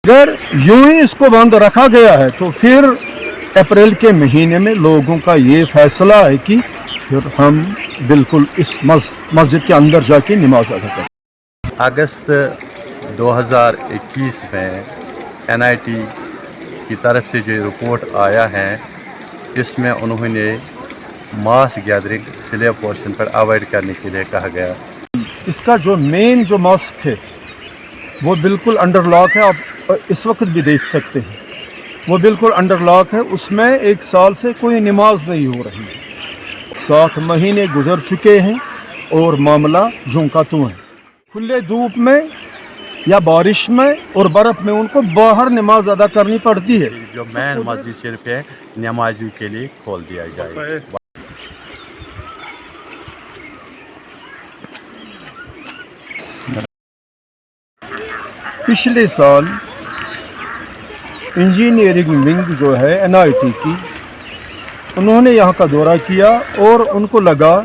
अगर यूं ही इसको बंद रखा गया है तो फिर अप्रैल के महीने में लोगों का ये फैसला है कि फिर हम बिल्कुल इस मस्जिद के अंदर जाके नमाज अदा करें। अगस्त 2021 में NIT की तरफ से जो रिपोर्ट आया है इसमें उन्होंने मास गैदरिंग स्लैब पोर्शन पर अवॉइड करने के लिए कहा गया। इसका जो मेन जो मॉस्क है वो बिल्कुल अंडर लॉक है, आप इस वक्त भी देख सकते हैं वो बिल्कुल अंडर लॉक है। उसमें 1 साल से कोई नमाज नहीं हो रही है। 7 महीने गुजर चुके हैं और मामला यूं का त्यों है। खुले धूप में या बारिश में और बर्फ़ में उनको बाहर नमाज अदा करनी पड़ती है। जो मैन मस्जिद शरीफ है नमाजियों के लिए खोल दिया जाए। पिछले साल इंजीनियरिंग विंग जो है NIT की, उन्होंने यहाँ का दौरा किया और उनको लगा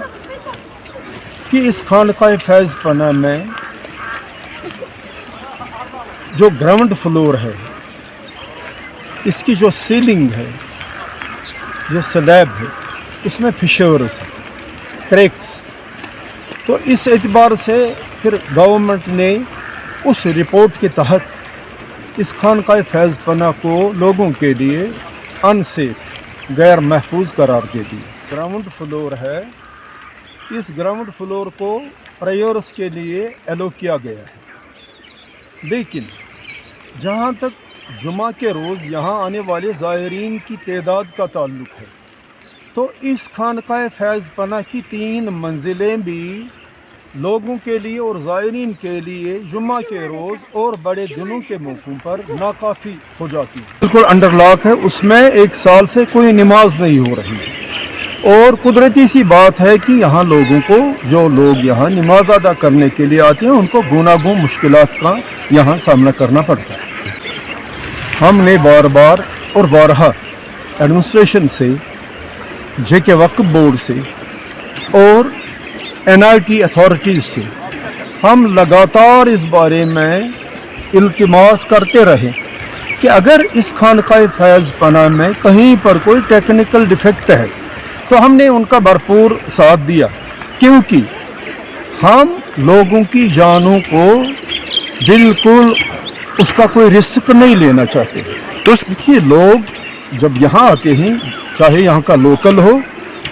कि इस खानकाए फैज़ पना में जो ग्राउंड फ्लोर है, इसकी जो सीलिंग है, जो स्लैब है, उसमें फिशर्स हैं, क्रैक्स। तो इस एतबार से फिर गवर्नमेंट ने उस रिपोर्ट के तहत इस खानकाए फैज़ पना को लोगों के लिए अनसेफ, गैर महफूज करार दे दी। ग्राउंड फ्लोर है, इस ग्राउंड फ्लोर को प्रेयर्स के लिए एलो किया गया है। लेकिन जहाँ तक जुमा के रोज़ यहाँ आने वाले ज़ायरीन की तादाद का ताल्लुक़ है, तो इस खानकाए फैज़ पना की 3 मंजिलें भी लोगों के लिए और ज़ायरीन के लिए जुम्मा के रोज़ और बड़े दिनों के मौक़ों पर नाकाफ़ी हो जाती है। बिल्कुल अंडर लॉक है, उसमें 1 साल से कोई नमाज नहीं हो रही है। और कुदरती सी बात है कि यहाँ लोगों को, जो लोग यहाँ नमाज अदा करने के लिए आते हैं, उनको गुनागुन मुश्किलात का यहाँ सामना करना पड़ता है। हमने बार बार और बारहा एडमिनिस्ट्रेशन से, JK वक्फ बोर्ड से और NIT अथॉरिटीज़ से हम लगातार इस बारे में इल्तिमास करते रहे कि अगर इस खानकाए फैज़ पना में कहीं पर कोई टेक्निकल डिफेक्ट है तो हमने उनका भरपूर साथ दिया, क्योंकि हम लोगों की जानों को बिल्कुल उसका कोई रिस्क नहीं लेना चाहते। तो देखिए, लोग जब यहाँ आते हैं, चाहे यहाँ का लोकल हो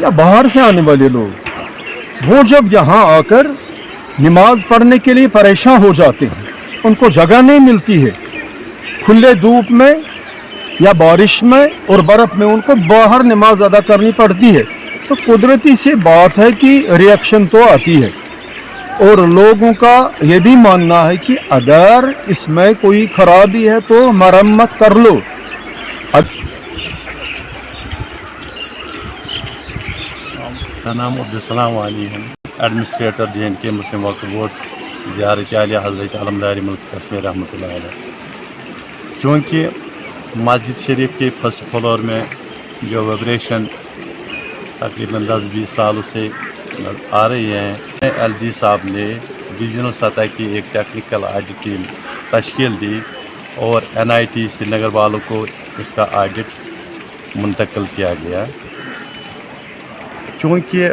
या बाहर से आने वाले लोग, वो जब यहाँ आकर नमाज पढ़ने के लिए परेशान हो जाते हैं, उनको जगह नहीं मिलती है। खुले धूप में या बारिश में और बर्फ़ में उनको बाहर नमाज अदा करनी पड़ती है। तो कुदरती सी बात है कि रिएक्शन तो आती है। और लोगों का ये भी मानना है कि अगर इसमें कोई ख़राबी है तो मरम्मत कर लो। का नाम अब्दुलसलाम वाली है, एडमिनिस्ट्रेटर JNK मुस्लिम वक्फ बोर्ड ज़ियारत आलिया हज़रत आलमदारी मुल्क कश्मीर रहमतुल्लाह अलैह। चूँकि मस्जिद शरीफ के फर्स्ट फ्लोर में जो वाइब्रेशन तकरीबन 10-20 सालों से आ रही हैं, LG साहब ने डिवीजनल सतह की एक टेक्निकल ऑडिट टीम तश्कील दी और NIT श्रीनगर वालों को इसका ऑडिट मुंतकिल किया गया। चूँकि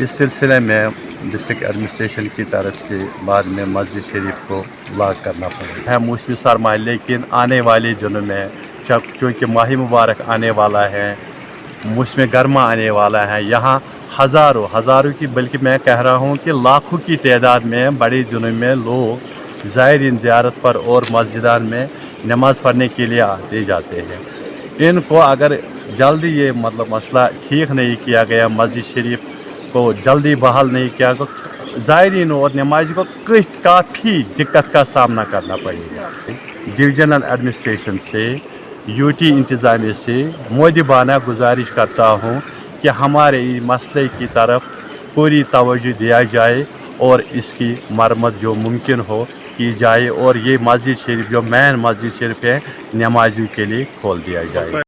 इस सिलसिले में डिस्ट्रिक्ट एडमिनिस्ट्रेशन की तरफ से बाद में मस्जिद शरीफ को ब्लॉक करना पड़ा है मौसमी सरमा है, लेकिन आने वाले दिनों में चूँकि माह मुबारक आने वाला है, मौसम गर्मा आने वाला है, यहाँ हज़ारों की, बल्कि मैं कह रहा हूँ कि लाखों की तादाद में बड़े दिनों में लोग ज़ायरीन ज़ियारत पर और मस्जिदान में नमाज़ पढ़ने के लिए आते जाते हैं। इनको अगर जल्दी ये मसला ठीक नहीं किया गया, मस्जिद शरीफ को जल्दी बहाल नहीं किया, तो ज़ायरीन और नमाज़ी को काफ़ी दिक्कत का सामना करना पड़ेगा। डिवीज़नल एडमिनिस्ट्रेशन से, UT इंतज़ामिया से मोदिबाना गुजारिश करता हूँ कि हमारे मसले की तरफ पूरी तवज्जो दिया जाए और इसकी मरम्मत जो मुमकिन हो की जाए और ये मस्जिद शरीफ जो मैन मस्जिद शरीफ है नमाजियों के लिए खोल दिया जाए।